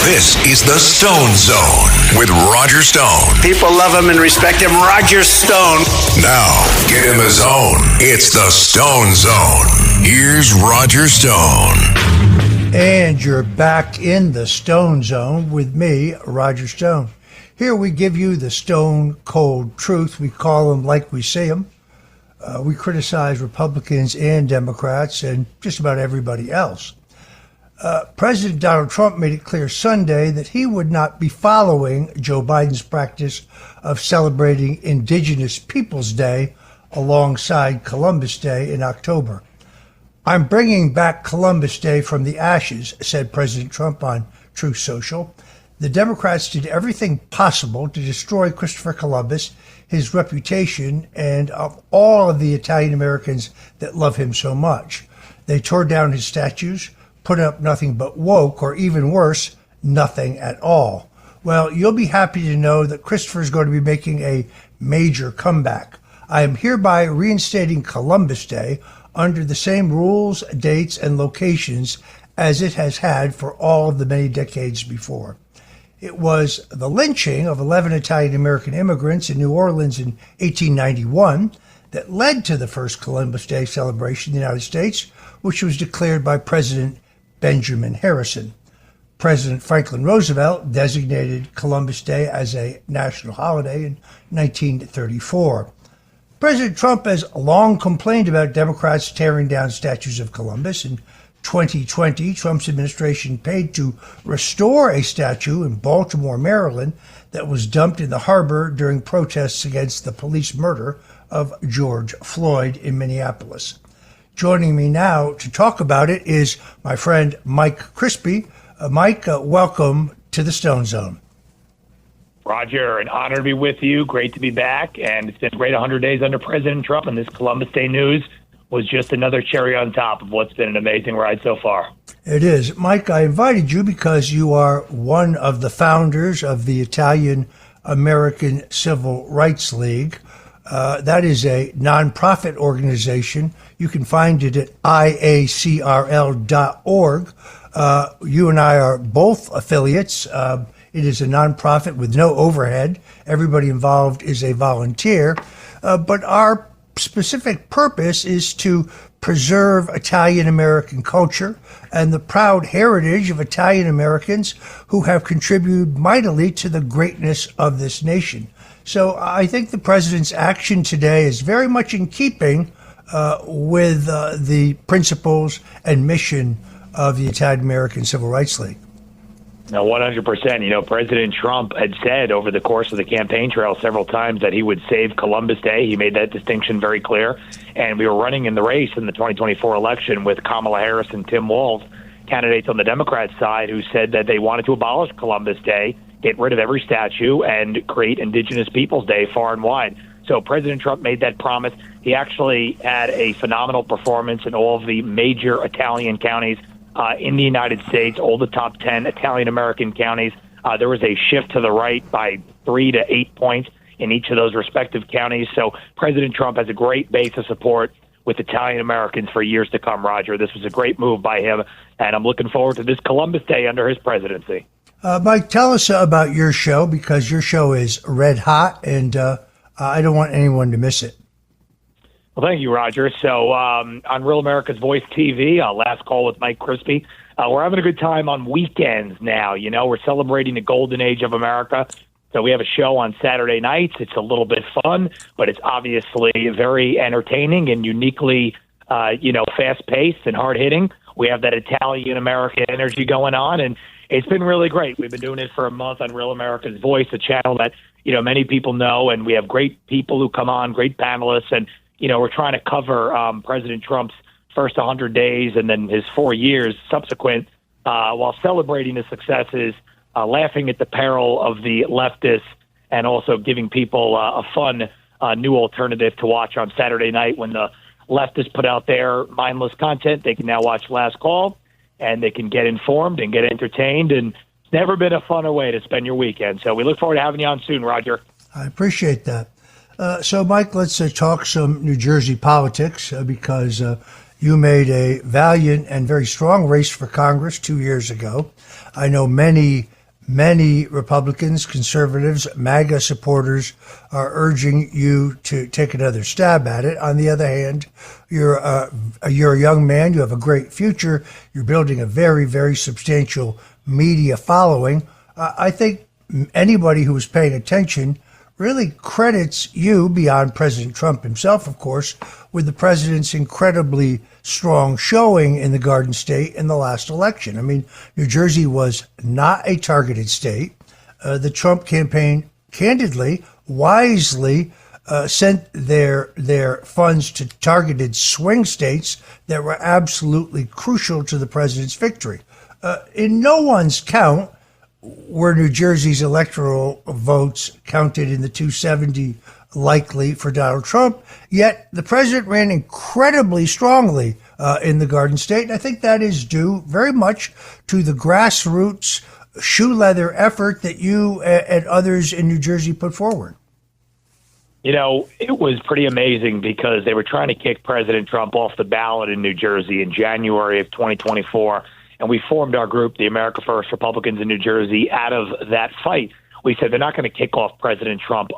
This is the Stone Zone with Roger Stone. People love him and respect him. Roger Stone. Now, get in the zone. It's the Stone Zone. Here's Roger Stone. And you're back in the Stone Zone with me, Roger Stone. Here we give you the stone cold truth. We call them like we see them. We criticize Republicans and Democrats and just about everybody else. President Donald Trump made it clear Sunday that he would not be following Joe Biden's practice of celebrating Indigenous Peoples Day alongside Columbus Day in October. "I'm bringing back Columbus Day from the ashes," said President Trump on Truth Social. The Democrats did everything possible to destroy Christopher Columbus, his reputation, and of all of the Italian Americans that love him so much. They tore down his statues, put up nothing but woke, or even worse, nothing at all. Well, you'll be happy to know that Christopher is going to be making a major comeback. I am hereby reinstating Columbus Day under the same rules, dates, and locations as it has had for all of the many decades before. It was the lynching of 11 Italian-American immigrants in New Orleans in 1891 that led to the first Columbus Day celebration in the United States, which was declared by President Benjamin Harrison. President Franklin Roosevelt designated Columbus Day as a national holiday in 1934. President Trump has long complained about Democrats tearing down statues of Columbus. In 2020, Trump's administration paid to restore a statue in Baltimore, Maryland, that was dumped in the harbor during protests against the police murder of George Floyd in Minneapolis. Joining me now to talk about it is my friend Mike Crispi. Mike, welcome to the Stone Zone. Roger, an honor to be with you. Great to be back. And it's been a great 100 days under President Trump, and this Columbus Day news was just another cherry on top of what's been an amazing ride so far. It is. Mike, I invited you because you are one of the founders of the Italian American Civil Rights League. That is a nonprofit organization. You can find it at iacrl.org. You and I are both affiliates. It is a nonprofit with no overhead. Everybody involved is a volunteer. But our specific purpose is to preserve Italian American culture and the proud heritage of Italian Americans who have contributed mightily to the greatness of this nation. So I think the president's action today is very much in keeping with the principles and mission of the Italian American Civil Rights League. No, 100%. You know, President Trump had said over the course of the campaign trail several times that he would save Columbus Day. He made that distinction very clear. And we were running in the race in the 2024 election with Kamala Harris and Tim Walz, candidates on the Democrat side, who said that they wanted to abolish Columbus Day, get rid of every statue, and create Indigenous Peoples Day far and wide. So President Trump made that promise. He actually had a phenomenal performance in all of the major Italian counties in the United States, all the top 10 Italian-American counties. There was a shift to the right by 3 to 8 points in each of those respective counties. So President Trump has a great base of support with Italian-Americans for years to come, Roger. This was a great move by him, and I'm looking forward to this Columbus Day under his presidency. Mike, tell us about your show, because your show is red hot, and I don't want anyone to miss it. Well, thank you, Roger. So on Real America's Voice TV, Last Call with Mike Crispi, we're having a good time on weekends now. You know, we're celebrating the golden age of America. So we have a show on Saturday nights. It's a little bit fun, but it's obviously very entertaining and uniquely, fast-paced and hard-hitting. We have that Italian-American energy going on, and it's been really great. We've been doing it for a month on Real America's Voice, a channel that, many people know, and we have great people who come on, great panelists, and we're trying to cover President Trump's first 100 days and then his 4 years subsequent while celebrating his successes, laughing at the peril of the leftists, and also giving people a fun new alternative to watch on Saturday night when the leftists put out their mindless content. They can now watch Last Call, and they can get informed and get entertained. And it's never been a funner way to spend your weekend. So we look forward to having you on soon, Roger. I appreciate that. So, Mike, let's talk some New Jersey politics because you made a valiant and very strong race for Congress 2 years ago. I know many Many Republicans, conservatives, MAGA supporters are urging you to take another stab at it. On the other hand, you're a young man. You have a great future. You're building a very, very substantial media following. I think anybody who is paying attention really credits you, beyond President Trump himself, of course, with the president's incredibly strong showing in the Garden State in the last election. I mean, New Jersey was not a targeted state. The Trump campaign, candidly, wisely, sent their funds to targeted swing states that were absolutely crucial to the president's victory. In no one's count were New Jersey's electoral votes counted in the 270 likely for Donald Trump, yet the president ran incredibly strongly in the Garden State. And I think that is due very much to the grassroots shoe leather effort that you and others in New Jersey put forward. You know, it was pretty amazing because they were trying to kick President Trump off the ballot in New Jersey in January of 2024. And we formed our group, the America First Republicans in New Jersey, out of that fight. We said they're not going to kick off President Trump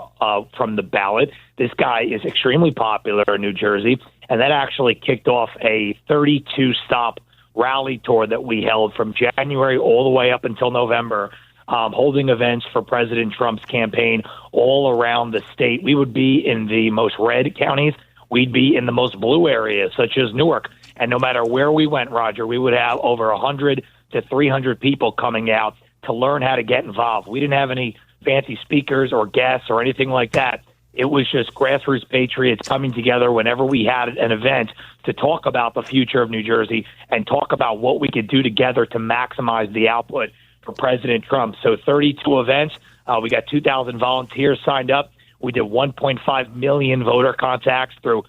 from the ballot. This guy is extremely popular in New Jersey. And that actually kicked off a 32-stop rally tour that we held from January all the way up until November, holding events for President Trump's campaign all around the state. We would be in the most red counties. We'd be in the most blue areas, such as Newark. And no matter where we went, Roger, we would have over 100 to 300 people coming out to learn how to get involved. We didn't have any fancy speakers or guests or anything like that. It was just grassroots patriots coming together whenever we had an event to talk about the future of New Jersey and talk about what we could do together to maximize the output for President Trump. So 32 events. We got 2,000 volunteers signed up. We did 1.5 million voter contacts through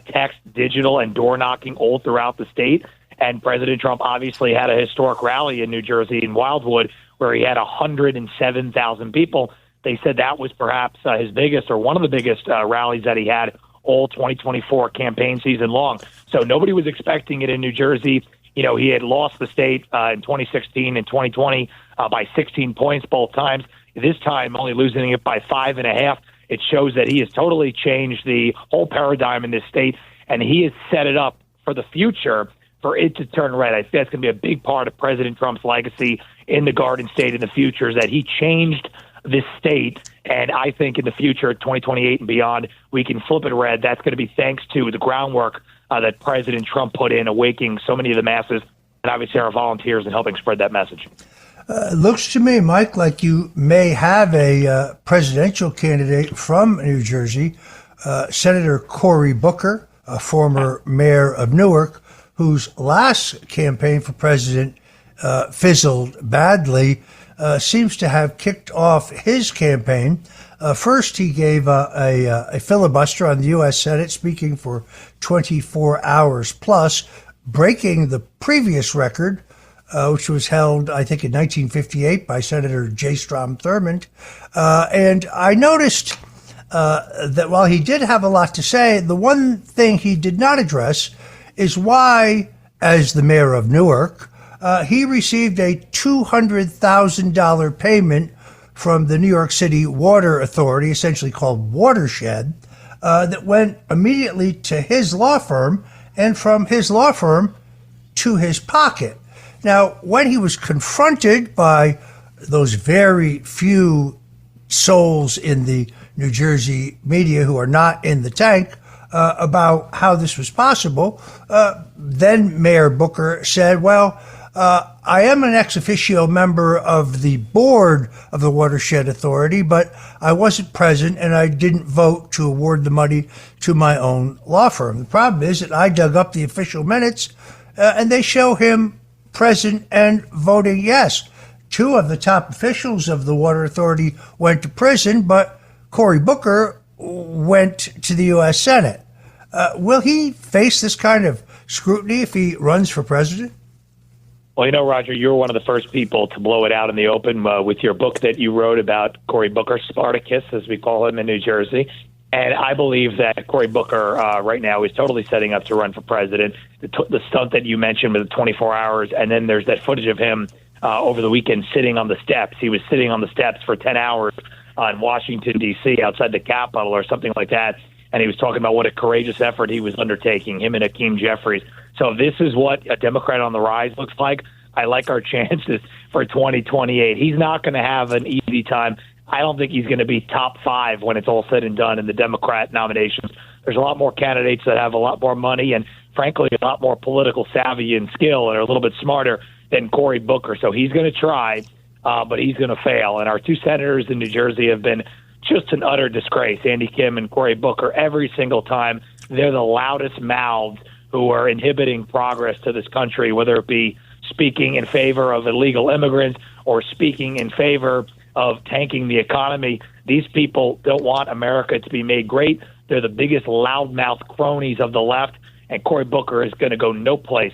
text, digital, and door knocking all throughout the state. And President Trump obviously had a historic rally in New Jersey in Wildwood where he had 107,000 people. They said that was perhaps his biggest or one of the biggest rallies that he had all 2024 campaign season long. So nobody was expecting it in New Jersey. You know, he had lost the state in 2016 and 2020 by 16 points both times. This time only losing it by 5.5. It shows that he has totally changed the whole paradigm in this state, and he has set it up for the future for it to turn red. I think that's going to be a big part of President Trump's legacy in the Garden State in the future, is that he changed this state. And I think in the future, 2028 and beyond, we can flip it red. That's going to be thanks to the groundwork that President Trump put in, awakening so many of the masses, and obviously our volunteers, and helping spread that message. Looks to me, Mike, like you may have a presidential candidate from New Jersey, Senator Cory Booker, a former mayor of Newark, whose last campaign for president fizzled badly, seems to have kicked off his campaign. First, he gave a filibuster on the U.S. Senate, speaking for 24 hours plus, breaking the previous record, which was held, I think, in 1958 by Senator J. Strom Thurmond. And I noticed that while he did have a lot to say, the one thing he did not address is why, as the mayor of Newark, he received a $200,000 payment from the New York City Water Authority, essentially called Watershed, that went immediately to his law firm and from his law firm to his pocket. Now, when he was confronted by those very few souls in the New Jersey media who are not in the tank about how this was possible, then Mayor Booker said, well, I am an ex officio member of the board of the Watershed Authority, but I wasn't present and I didn't vote to award the money to my own law firm. The problem is that I dug up the official minutes and they show him present and voting yes. Two of the top officials of the Water Authority went to prison, but Cory Booker went to the U.S. Senate. Will he face this kind of scrutiny if he runs for president? Well, you know, Roger, you were one of the first people to blow it out in the open with your book that you wrote about Cory Booker, Spartacus, as we call him in New Jersey. And I believe that Cory Booker right now is totally setting up to run for president. The stunt that you mentioned with the 24 hours, and then there's that footage of him over the weekend sitting on the steps. He was sitting on the steps for 10 hours in Washington, D.C., outside the Capitol or something like that. And he was talking about what a courageous effort he was undertaking, him and Hakeem Jeffries. So this is what a Democrat on the rise looks like. I like our chances for 2028. He's not going to have an easy time. I don't think he's going to be top 5 when it's all said and done in the Democrat nominations. There's a lot more candidates that have a lot more money and, frankly, a lot more political savvy and skill and are a little bit smarter than Cory Booker. So he's going to try, but he's going to fail. And our 2 senators in New Jersey have been just an utter disgrace, Andy Kim and Cory Booker. Every single time, they're the loudest mouths who are inhibiting progress to this country, whether it be speaking in favor of illegal immigrants or speaking in favor of tanking the economy. These people don't want America to be made great. They're the biggest loudmouth cronies of the left, and Cory Booker is going to go no place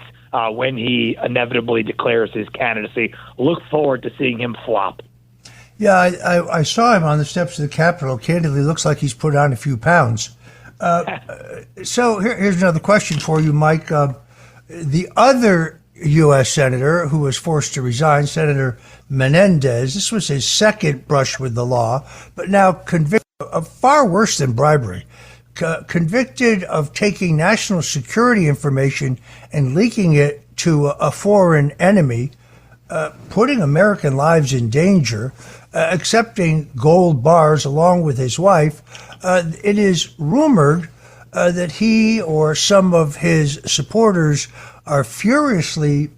when he inevitably declares his candidacy. Look forward to seeing him flop. Yeah, I saw him on the steps of the Capitol. Candidly, looks like he's put on a few pounds. So here's another question for you, Mike. The other U.S. senator who was forced to resign, Senator Menendez, this was his second brush with the law, but now convicted of far worse than bribery, convicted of taking national security information and leaking it to a foreign enemy, putting American lives in danger, accepting gold bars along with his wife. It is rumored that he or some of his supporters are furiously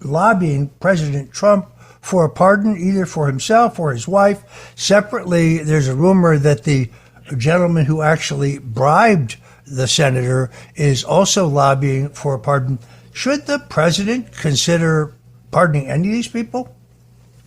lobbying President Trump for a pardon, either for himself or his wife. Separately, there's a rumor that the gentleman who actually bribed the senator is also lobbying for a pardon. Should the president consider pardoning any of these people?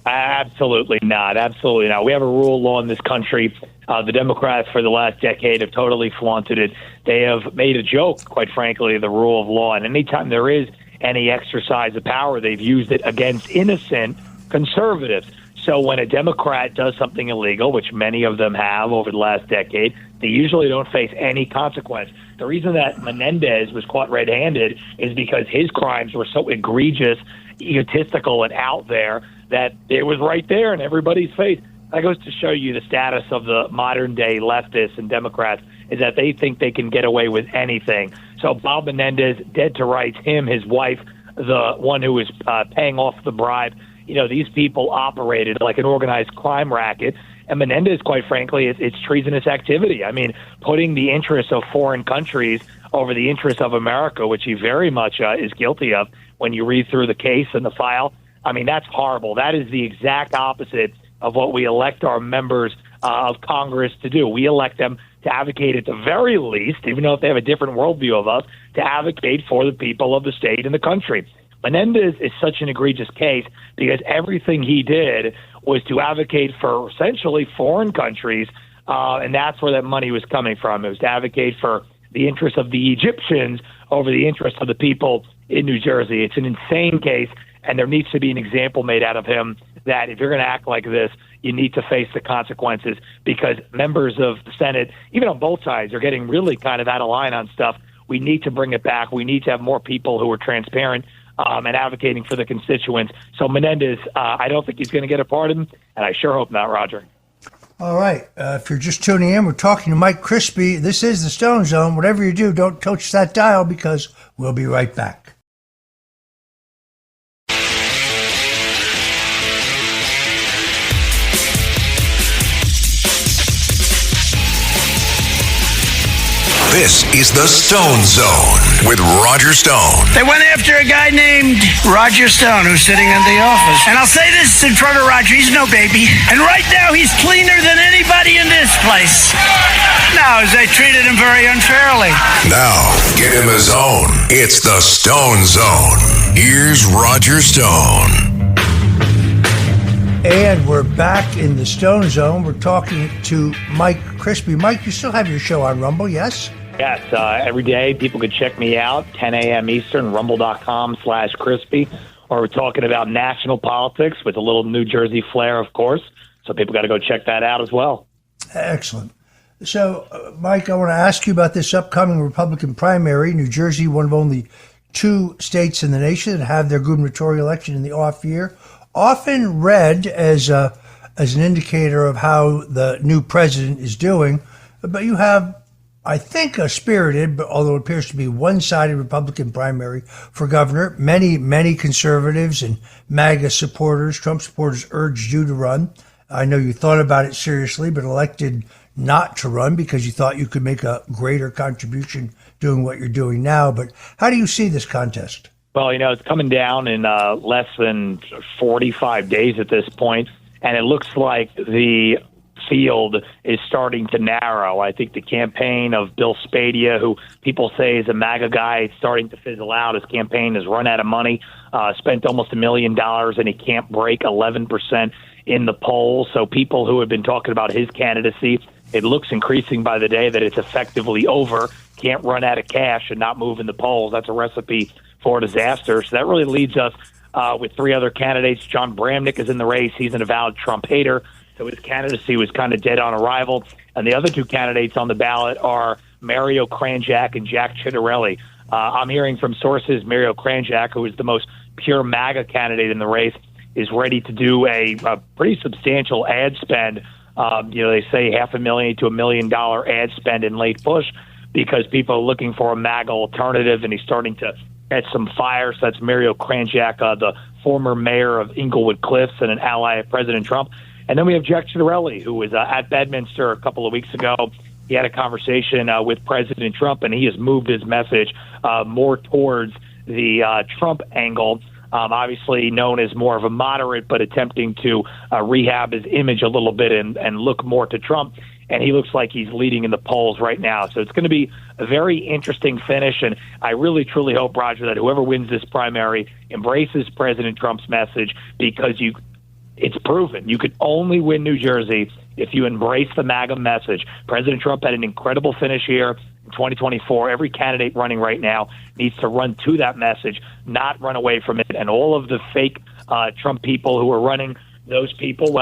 Absolutely not. Absolutely not. We have a rule of law in this country. The Democrats for the last decade have totally flaunted it. They have made a joke, quite frankly, of the rule of law. And anytime there is any exercise of power, they've used it against innocent conservatives. So when a Democrat does something illegal, which many of them have over the last decade, they usually don't face any consequence. The reason that Menendez was caught red-handed is because his crimes were so egregious, egotistical, and out there that it was right there in everybody's face. That goes to show you the status of the modern-day leftists and Democrats is that they think they can get away with anything. So Bob Menendez, dead to rights, him, his wife, the one who was paying off the bribe, these people operated like an organized crime racket. And Menendez, quite frankly, it's treasonous activity. I mean, putting the interests of foreign countries over the interests of America, which he very much is guilty of when you read through the case and the file. I mean, that's horrible. That is the exact opposite of what we elect our members of Congress to do. We elect them to advocate at the very least, even though if they have a different worldview of us, to advocate for the people of the state and the country. Menendez is such an egregious case because everything he did was to advocate for essentially foreign countries, and that's where that money was coming from. It was to advocate for the interests of the Egyptians over the interests of the people in New Jersey. It's an insane case, and there needs to be an example made out of him that if you're going to act like this, you need to face the consequences, because members of the Senate, even on both sides, are getting really kind of out of line on stuff. We need to bring it back. We need to have more people who are transparent and advocating for the constituents. So Menendez, I don't think he's going to get a pardon, and I sure hope not, Roger. All right. If you're just tuning in, we're talking to Mike Crispi. This is the Stone Zone. Whatever you do, don't touch that dial, because we'll be right back. This is the Stone Zone with Roger Stone. They went after a guy named Roger Stone who's sitting in the office. And I'll say this in front of Roger, he's no baby. And right now he's cleaner than anybody in this place. No, they treated him very unfairly. Now, get him his own. It's the Stone Zone. Here's Roger Stone. And we're back in the Stone Zone. We're talking to Mike Crispi. Mike, you still have your show on Rumble, yes? Yes, every day people could check me out, 10 a.m. Eastern, rumble.com/Crispi. Or we're talking about national politics with a little New Jersey flair, of course. So people got to go check that out as well. Excellent. So, Mike, I want to ask you about this upcoming Republican primary. New Jersey, one of only two states in the nation that have their gubernatorial election in the off year, often read as an indicator of how the new president is doing. But you have, I think, a spirited, but although it appears to be one-sided Republican primary for governor. Many conservatives and MAGA supporters, Trump supporters, urged you to run. I know you thought about it seriously, but elected not to run because you thought you could make a greater contribution doing what you're doing now. But how do you see this contest? Well, it's coming down in less than 45 days at this point, and it looks like the field is starting to narrow. I think the campaign of Bill Spadia, who people say is a MAGA guy, is starting to fizzle out. His campaign has run out of money, spent almost $1 million, and he can't break 11% in the polls. So people who have been talking about his candidacy, it looks increasing by the day that it's effectively over. Can't run out of cash and not move in the polls. That's a recipe for disaster. So that really leads us with three other candidates. John Bramnick is in the race. He's an avowed Trump hater, so his candidacy was kind of dead on arrival. And the other two candidates on the ballot are Mario Kranjak and Jack Ciattarelli. I'm hearing from sources Mario Kranjak, who is the most pure MAGA candidate in the race, is ready to do a pretty substantial ad spend. They say $500,000 to $1 million ad spend in late push because people are looking for a MAGA alternative, and he's starting to catch some fire. So that's Mario Kranjak, the former mayor of Inglewood Cliffs and an ally of President Trump. And then we have Jack Ciattarelli, who was at Bedminster a couple of weeks ago. He had a conversation with President Trump, and he has moved his message more towards the Trump angle, obviously known as more of a moderate, but attempting to rehab his image a little bit and look more to Trump. And he looks like he's leading in the polls right now. So it's going to be a very interesting finish. And I really, truly hope, Roger, that whoever wins this primary embraces President Trump's message, because it's proven you could only win New Jersey if you embrace the MAGA message. President Trump had an incredible finish here in 2024. Every candidate running right now needs to run to that message, not run away from it. And all of the fake Trump people who are running, those people,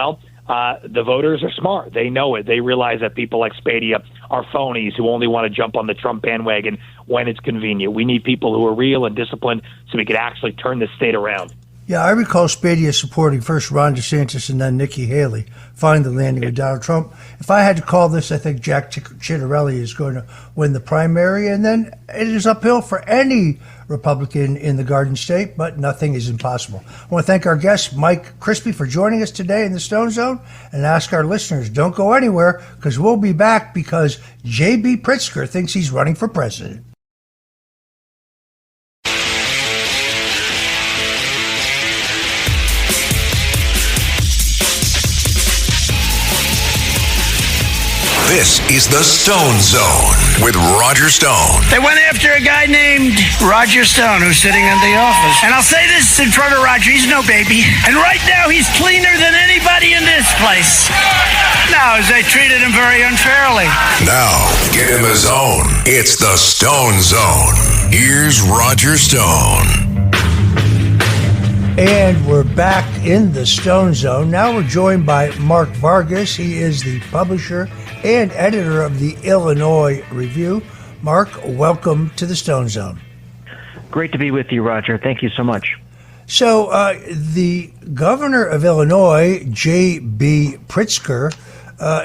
the voters are smart. They know it. They realize that people like Spadia are phonies who only want to jump on the Trump bandwagon when it's convenient. We need people who are real and disciplined so we can actually turn this state around. Yeah, I recall Spadia supporting first Ron DeSantis and then Nikki Haley, find the landing of Donald Trump. If I had to call this, I think Jack Ciattarelli is going to win the primary, and then it is uphill for any Republican in the Garden State, but nothing is impossible. I want to thank our guest, Mike Crispi, for joining us today in the Stone Zone, and ask our listeners, don't go anywhere, because we'll be back because J.B. Pritzker thinks he's running for president. This is the Stone Zone with Roger Stone. They went after a guy named Roger Stone, who's sitting in the office. And I'll say this in front of Roger, he's no baby. And right now, he's cleaner than anybody in this place. No, they treated him very unfairly. Now, get him his own. It's the Stone Zone. Here's Roger Stone. And we're back in the Stone Zone. Now we're joined by Mark Vargas. He is the publisher and editor of the Illinois Review. Mark, welcome to the Stone Zone. Great to be with you, Roger. Thank you so much. So the governor of Illinois, J.B. Pritzker,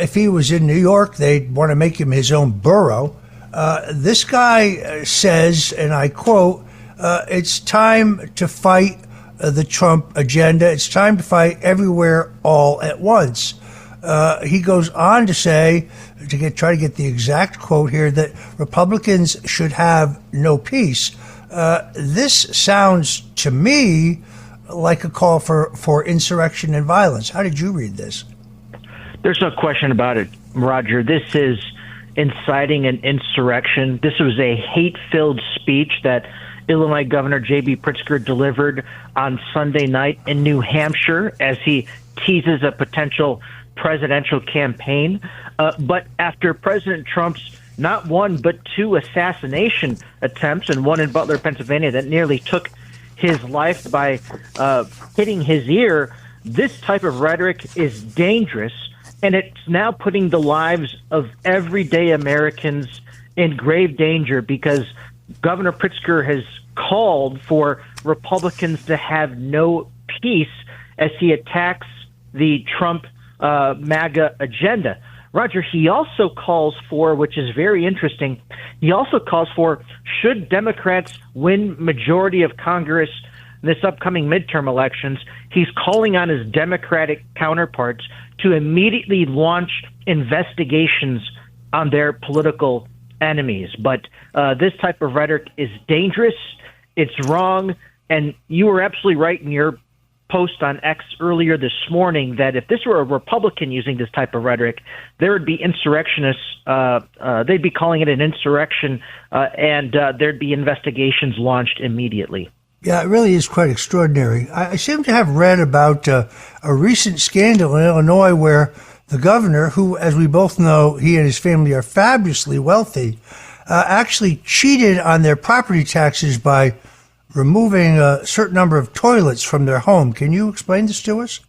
if he was in New York, they'd want to make him his own borough. This guy says, and I quote, it's time to fight the Trump agenda. It's time to fight everywhere all at once. He goes on to say, try to get the exact quote here, that Republicans should have no peace. This sounds to me like a call for insurrection and violence. How did you read this? There's no question about it, Roger. This is inciting an insurrection. This was a hate-filled speech that Illinois Governor J.B. Pritzker delivered on Sunday night in New Hampshire as he teases a potential presidential campaign. But after President Trump's not one but two assassination attempts, and one in Butler, Pennsylvania, that nearly took his life by hitting his ear, this type of rhetoric is dangerous, and it's now putting the lives of everyday Americans in grave danger because Governor Pritzker has called for Republicans to have no peace as he attacks the Trump MAGA agenda. Roger, he also calls for, which is very interesting, he also calls for, should Democrats win majority of Congress in this upcoming midterm elections, he's calling on his Democratic counterparts to immediately launch investigations on their political enemies. But this type of rhetoric is dangerous, it's wrong, and you were absolutely right in your post on X earlier this morning that if this were a Republican using this type of rhetoric, there would be insurrectionists. They'd be calling it an insurrection, and there'd be investigations launched immediately. Yeah, it really is quite extraordinary. I seem to have read about a recent scandal in Illinois where the governor, who, as we both know, he and his family are fabulously wealthy, actually cheated on their property taxes by removing a certain number of toilets from their home. Can you explain this to us?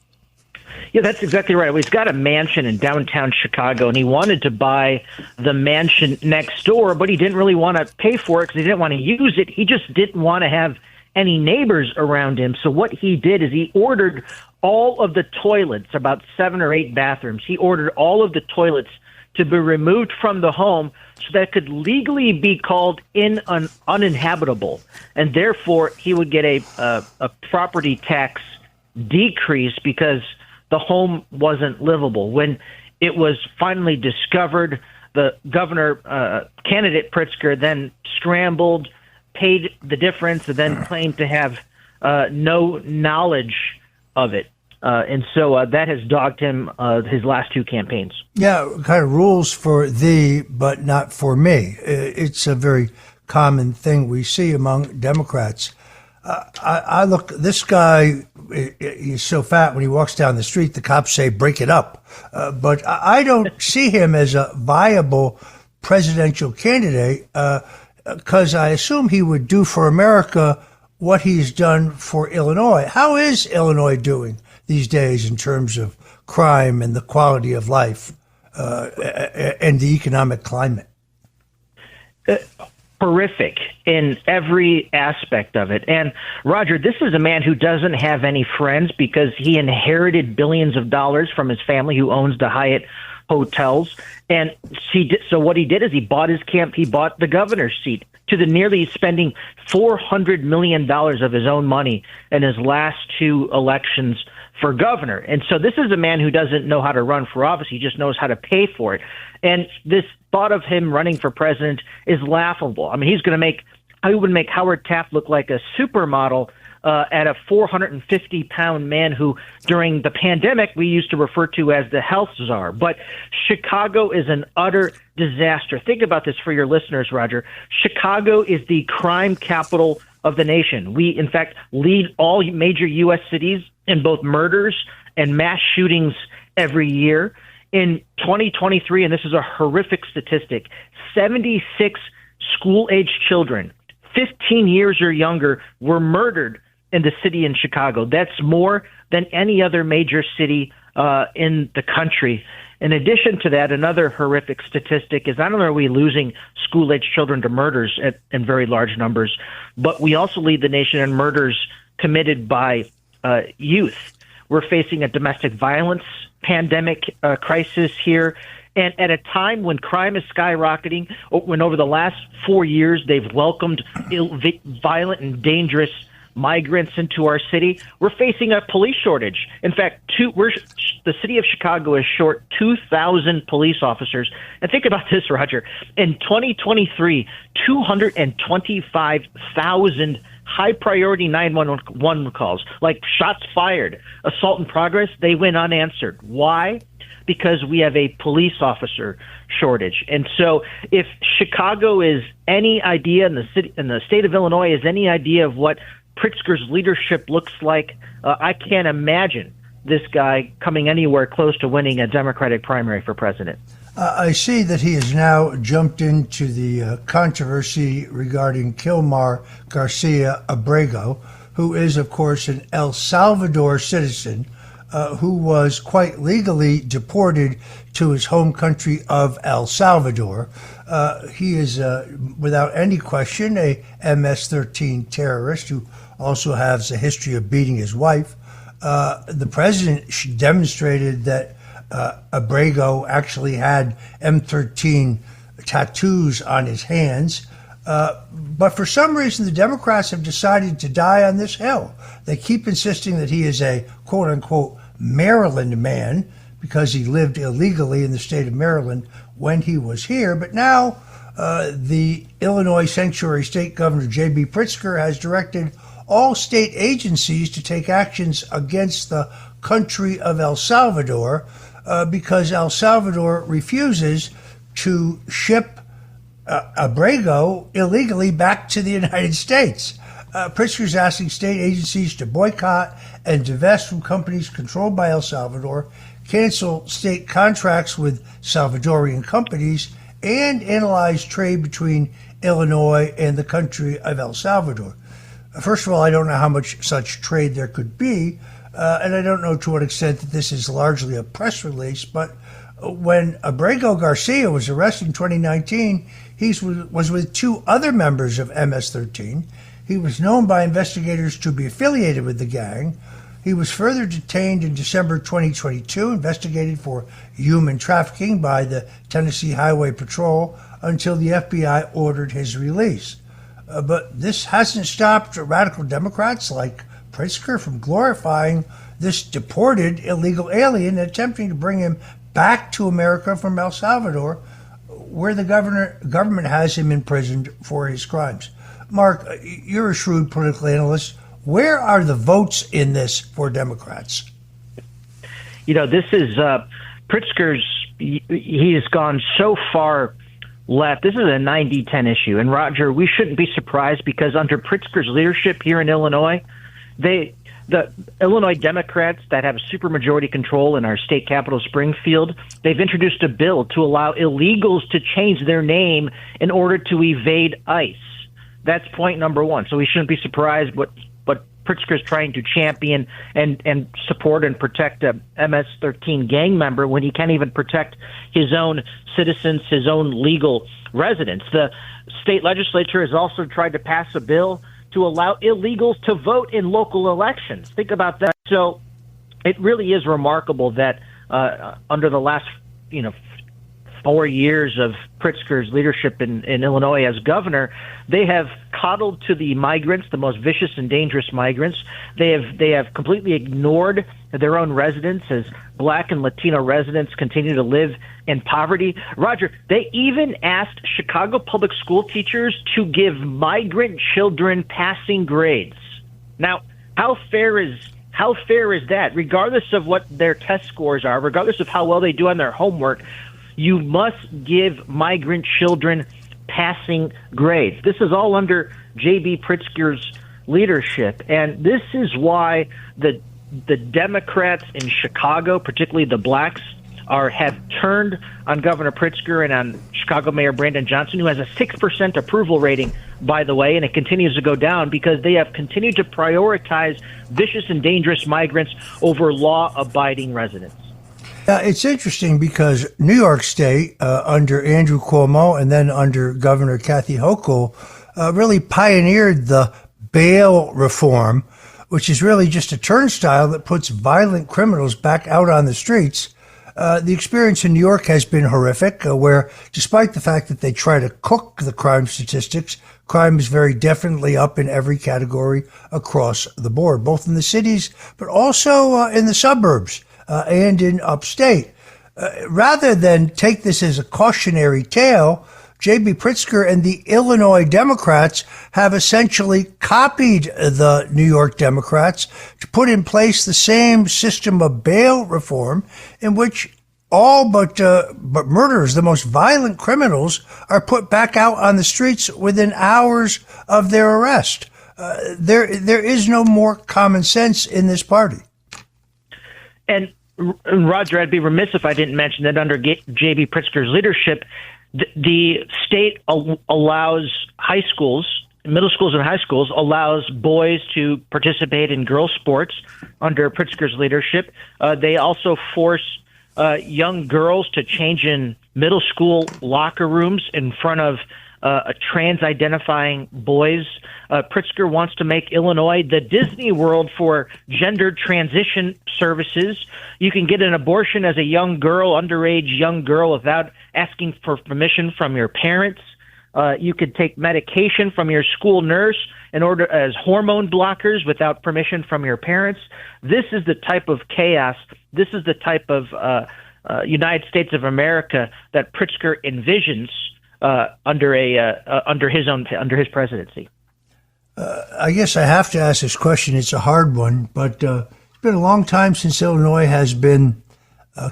Yeah, that's exactly right. Well, he's got a mansion in downtown Chicago, and he wanted to buy the mansion next door, but he didn't really want to pay for it because he didn't want to use it. He just didn't want to have any neighbors around him. So what he did is he ordered all of the toilets, about 7 or 8 bathrooms. He ordered all of the toilets to be removed from the home so that it could legally be called uninhabitable. And therefore, he would get a property tax decrease because the home wasn't livable. When it was finally discovered, the governor, candidate Pritzker, then scrambled, paid the difference, and then claimed to have no knowledge of it. And so that has dogged him his last 2 campaigns. Yeah, kind of rules for thee, but not for me. It's a very common thing we see among Democrats. I look, this guy, he's so fat when he walks down the street, the cops say, break it up. But I don't see him as a viable presidential candidate because I assume he would do for America what he's done for Illinois. How is Illinois doing these days in terms of crime and the quality of life and the economic climate? Horrific in every aspect of it. And Roger, this is a man who doesn't have any friends because he inherited billions of dollars from his family who owns the Hyatt hotels. And so what he did is he bought the governor's seat to the nearly spending $400 million of his own money in his last 2 elections for governor. And so this is a man who doesn't know how to run for office. He just knows how to pay for it. And this thought of him running for president is laughable. I mean, he would make Howard Taft look like a supermodel at a 450-pound man who, during the pandemic, we used to refer to as the health czar. But Chicago is an utter disaster. Think about this for your listeners, Roger. Chicago is the crime capital of the nation. We, in fact, lead all major U.S. cities in both murders and mass shootings every year. In 2023, and this is a horrific statistic, 76 school-age children, 15 years or younger, were murdered in the city in Chicago. That's more than any other major city in the country. In addition to that, another horrific statistic is not only are we losing school-age children to murders in very large numbers, but we also lead the nation in murders committed by youth. We're facing a domestic violence pandemic crisis here. And at a time when crime is skyrocketing, when over the last 4 years they've welcomed violent and dangerous migrants into our city, we're facing a police shortage. In fact, the city of Chicago is short 2,000 police officers. And think about this, Roger. In 2023, 225,000 high-priority 911 calls, like shots fired, assault in progress, they went unanswered. Why? Because we have a police officer shortage. And so if Chicago is any idea, in the state of Illinois is any idea of what Pritzker's leadership looks like, I can't imagine this guy coming anywhere close to winning a Democratic primary for president. I see that he has now jumped into the controversy regarding Kilmar Garcia Abrego, who is, of course, an El Salvador citizen who was quite legally deported to his home country of El Salvador. He is, without any question, a MS-13 terrorist who also has a history of beating his wife. The president demonstrated that Abrego actually had M13 tattoos on his hands. But for some reason, the Democrats have decided to die on this hill. They keep insisting that he is a quote-unquote Maryland man because he lived illegally in the state of Maryland when he was here. But now the Illinois Sanctuary State Governor J.B. Pritzker has directed all state agencies to take actions against the country of El Salvador because El Salvador refuses to ship Abrego illegally back to the United States. Pritzker is asking state agencies to boycott and divest from companies controlled by El Salvador, cancel state contracts with Salvadorian companies, and analyze trade between Illinois and the country of El Salvador. First of all, I don't know how much such trade there could be, and I don't know to what extent that this is largely a press release, but when Abrego Garcia was arrested in 2019, he was with two other members of MS-13. He was known by investigators to be affiliated with the gang. He was further detained in December 2022, investigated for human trafficking by the Tennessee Highway Patrol until the FBI ordered his release. But this hasn't stopped radical Democrats like Pritzker from glorifying this deported illegal alien and attempting to bring him back to America from El Salvador, where the government has him imprisoned for his crimes. Mark, you're a shrewd political analyst. Where are the votes in this for Democrats? This is Pritzker's. He has gone so far left. This is a 90-10 issue. And Roger, we shouldn't be surprised because under Pritzker's leadership here in Illinois, the Illinois Democrats that have supermajority control in our state capital, Springfield, they've introduced a bill to allow illegals to change their name in order to evade ICE. That's point number one. So we shouldn't be surprised what Pritzker is trying to champion and support and protect a MS-13 gang member when he can't even protect his own citizens, his own legal residents. The state legislature has also tried to pass a bill to allow illegals to vote in local elections. Think about that. So it really is remarkable that under the last 4 years of Pritzker's leadership in Illinois as governor, they have coddled to the migrants, the most vicious and dangerous migrants. They have completely ignored their own residents as Black and Latino residents continue to live in poverty. Roger, they even asked Chicago public school teachers to give migrant children passing grades. Now, how fair is that? Regardless of what their test scores are, regardless of how well they do on their homework, you must give migrant children passing grades. This is all under J.B. Pritzker's leadership, and this is why the Democrats in Chicago, particularly the blacks, have turned on Governor Pritzker and on Chicago Mayor Brandon Johnson, who has a 6% approval rating, by the way, and it continues to go down because they have continued to prioritize vicious and dangerous migrants over law-abiding residents. It's interesting because New York State, under Andrew Cuomo and then under Governor Kathy Hochul, really pioneered the bail reform, which is really just a turnstile that puts violent criminals back out on the streets. The experience in New York has been horrific, where despite the fact that they try to cook the crime statistics, crime is very definitely up in every category across the board, both in the cities, but also in the suburbs. And in upstate. Rather than take this as a cautionary tale, J.B. Pritzker and the Illinois Democrats have essentially copied the New York Democrats to put in place the same system of bail reform in which all but murderers, the most violent criminals, are put back out on the streets within hours of their arrest. There is no more common sense in this party. And Roger, I'd be remiss if I didn't mention that under J.B. Pritzker's leadership, the state allows high schools, middle schools and high schools, allows boys to participate in girls' sports under Pritzker's leadership. They also force young girls to change in middle school locker rooms in front of trans-identifying boys. Pritzker wants to make Illinois the Disney World for gender transition services. You can get an abortion as a young girl, underage young girl, without asking for permission from your parents. You could take medication from your school nurse in order as hormone blockers without permission from your parents. This is the type of chaos. This is the type of United States of America that Pritzker envisions under his presidency. I guess I have to ask this question. It's a hard one, but it's been a long time since Illinois has been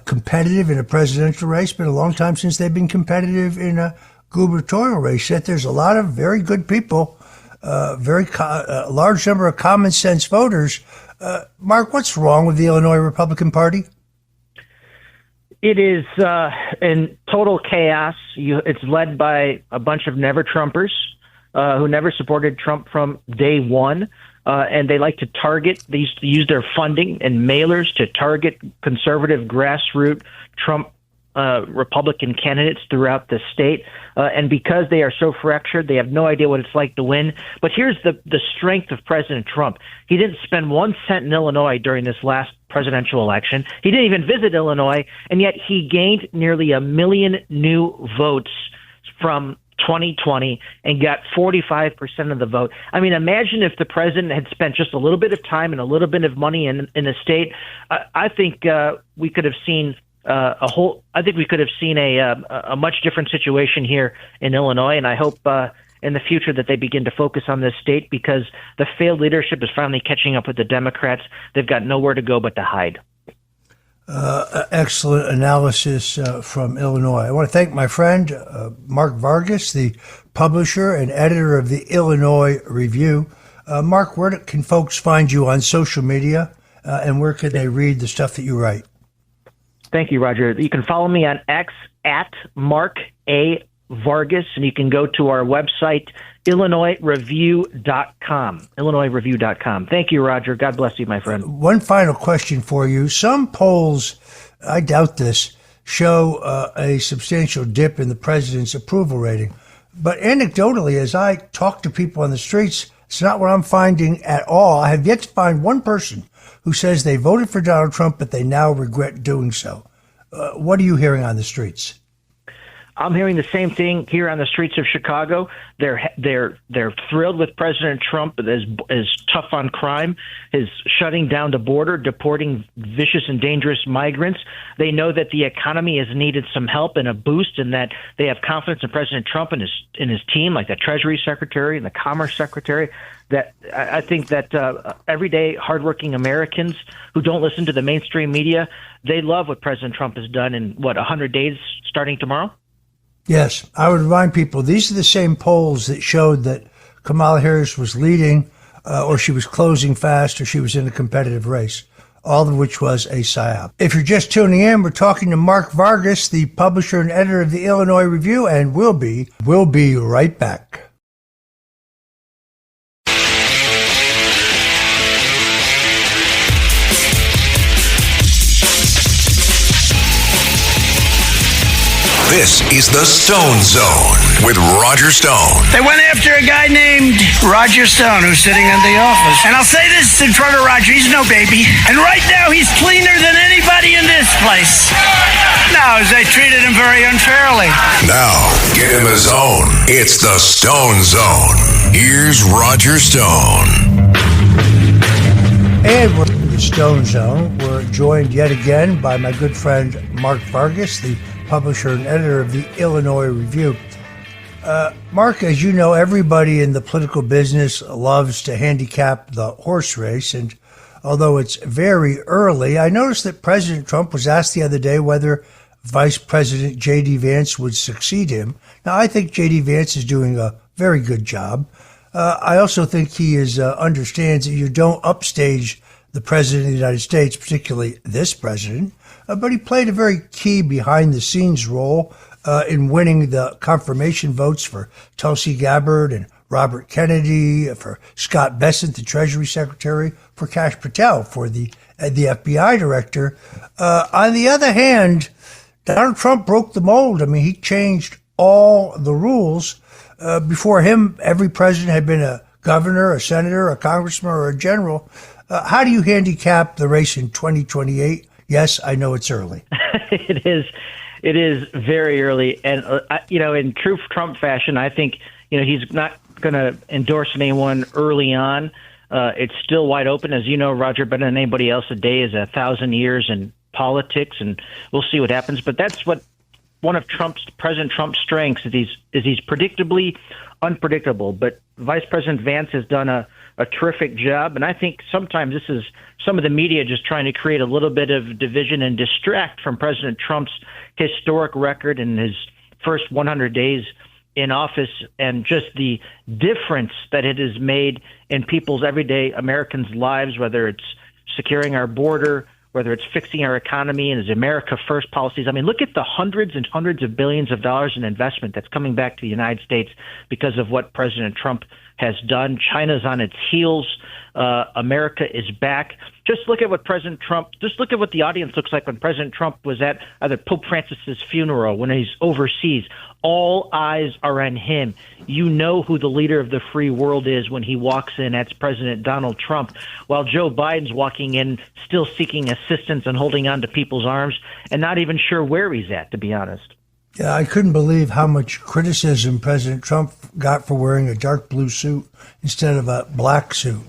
competitive in a presidential race. It's been a long time since they've been competitive in a gubernatorial race. Yet there's a lot of very good people, a large number of common sense voters. Mark, what's wrong with the Illinois Republican Party? It is in total chaos. It's led by a bunch of never-Trumpers who never supported Trump from day one, and they like to target. They used to use their funding and mailers to target conservative, grassroots Trump Republican candidates throughout the state. And because they are so fractured, they have no idea what it's like to win. But here's the strength of President Trump. He didn't spend 1 cent in Illinois during this last presidential election. He didn't even visit Illinois, and yet he gained nearly 1 million new votes from 2020 and got 45% of the vote. I mean, imagine if the president had spent just a little bit of time and a little bit of money in the state. I think we could have seen I think we could have seen a much different situation here in Illinois, and I hope in the future that they begin to focus on this state, because the failed leadership is finally catching up with the Democrats. They've got nowhere to go but to hide. Excellent analysis from Illinois. I want to thank my friend, Mark Vargas, the publisher and editor of the Illinois Review. Mark, where can folks find you on social media, and where can they read the stuff that you write? Thank you, Roger. You can follow me on X at Mark A. Vargas, and you can go to our website, IllinoisReview.com. IllinoisReview.com. Thank you, Roger. God bless you, my friend. One final question for you. Some polls, I doubt this, show a substantial dip in the president's approval rating. But anecdotally, as I talk to people on the streets, it's not what I'm finding at all. I have yet to find one person who says they voted for Donald Trump, but they now regret doing so. What are you hearing on the streets? I'm hearing the same thing here on the streets of Chicago. They're thrilled with President Trump as tough on crime, his shutting down the border, deporting vicious and dangerous migrants. They know that the economy has needed some help and a boost, and that they have confidence in President Trump and his team, like the Treasury Secretary and the Commerce Secretary. That I think that everyday hardworking Americans who don't listen to the mainstream media, they love what President Trump has done in 100 days starting tomorrow. Yes, I would remind people, these are the same polls that showed that Kamala Harris was leading, or she was closing fast, or she was in a competitive race, all of which was a psyop. If you're just tuning in, we're talking to Mark Vargas, the publisher and editor of the Illinois Review, and we'll be right back. This is the Stone Zone with Roger Stone. They went after a guy named Roger Stone, who's sitting in the office. And I'll say this in front of Roger, he's no baby. And right now, he's cleaner than anybody in this place. No, they treated him very unfairly. Now, get him his own. It's the Stone Zone. Here's Roger Stone. And we're in the Stone Zone. We're joined yet again by my good friend, Mark Vargas, the publisher and editor of the Illinois Review. Mark, as you know, everybody in the political business loves to handicap the horse race. And although it's very early, I noticed that President Trump was asked the other day whether Vice President J.D. Vance would succeed him. Now, I think J.D. Vance is doing a very good job. I also think he understands that you don't upstage the President of the United States, particularly this president. But he played a very key behind-the-scenes role in winning the confirmation votes for Tulsi Gabbard and Robert Kennedy, for Scott Bessent, the Treasury Secretary, for Kash Patel, for the FBI director. On the other hand, Donald Trump broke the mold. I mean, he changed all the rules. Before him, every president had been a governor, a senator, a congressman, or a general. How do you handicap the race in 2028? Yes, I know it's early. It is very early. And, in true Trump fashion, I think, he's not going to endorse anyone early on. It's still wide open. As you know, Roger, better than anybody else, a day is 1,000 years in politics, and we'll see what happens. But that's what one of President Trump's strengths is. He's predictably unpredictable. But Vice President Vance has done a terrific job, and I think sometimes this is some of the media just trying to create a little bit of division and distract from President Trump's historic record in his first 100 days in office, and just the difference that it has made in people's everyday Americans' lives, whether it's securing our border, whether it's fixing our economy and his America First policies. I mean, look at the hundreds and hundreds of billions of dollars in investment that's coming back to the United States because of what President Trump has done. China's on its heels. America is back. Just look at what the audience looks like when President Trump was at either Pope Francis's funeral, when he's overseas. All eyes are on him. You know who the leader of the free world is when he walks in. That's President Donald Trump. While Joe Biden's walking in, still seeking assistance and holding on to people's arms and not even sure where he's at, to be honest. Yeah, I couldn't believe how much criticism President Trump got for wearing a dark blue suit instead of a black suit.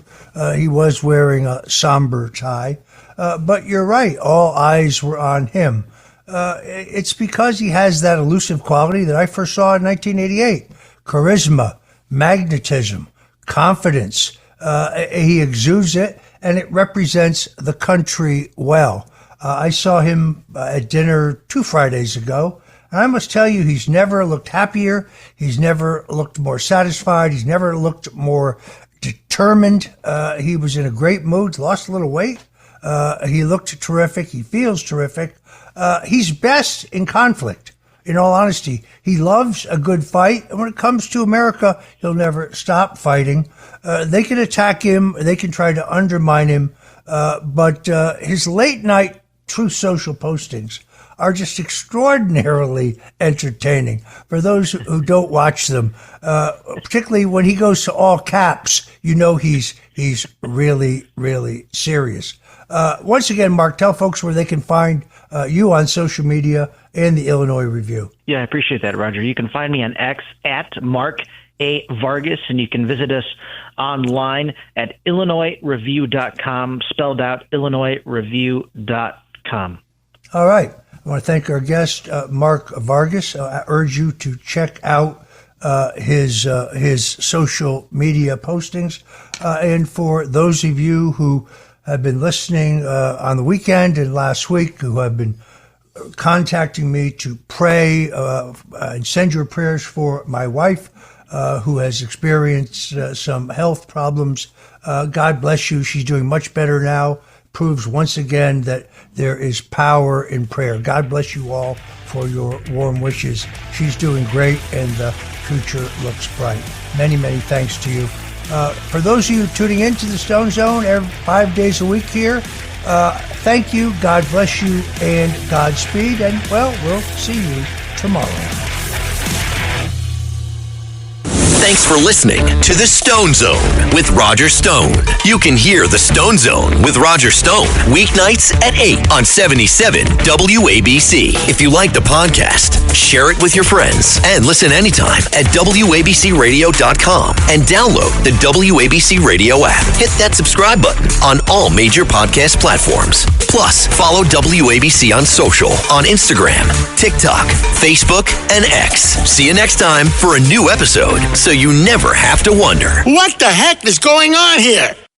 He was wearing a somber tie. But you're right, all eyes were on him. It's because he has that elusive quality that I first saw in 1988. Charisma, magnetism, confidence. He exudes it, and it represents the country well. I saw him at dinner 2 Fridays ago, and I must tell you, he's never looked happier. He's never looked more satisfied. He's never looked more determined. He was in a great mood, lost a little weight. He looked terrific. He feels terrific. He's best in conflict, in all honesty. He loves a good fight. And when it comes to America, he'll never stop fighting. They can attack him. They can try to undermine him. But his late night Truth Social postings are just extraordinarily entertaining for those who don't watch them. Particularly when he goes to all caps, you know he's really, really serious. Once again, Mark, tell folks where they can find you on social media and the Illinois Review. Yeah, I appreciate that, Roger. You can find me on X at Mark A. Vargas, and you can visit us online at IllinoisReview.com, spelled out IllinoisReview.com. All right. I want to thank our guest, Mark Vargas. I urge you to check out his social media postings. And for those of you who have been listening on the weekend and last week, who have been contacting me to pray and send your prayers for my wife, who has experienced some health problems. God bless you. She's doing much better now. Proves once again that there is power in prayer. God bless you all for your warm wishes. She's doing great, and the future looks bright. Many, many thanks to you. For those of you tuning into the Stone Zone 5 days a week here, thank you, God bless you, and Godspeed. And, well, we'll see you tomorrow. Thanks for listening to The Stone Zone with Roger Stone. You can hear The Stone Zone with Roger Stone weeknights at 8 on 77 WABC. If you like the podcast, share it with your friends and listen anytime at WABCRadio.com and download the WABC Radio app. Hit that subscribe button on all major podcast platforms. Plus, follow WABC on social on Instagram, TikTok, Facebook, and X. See you next time for a new episode, so you never have to wonder, what the heck is going on here?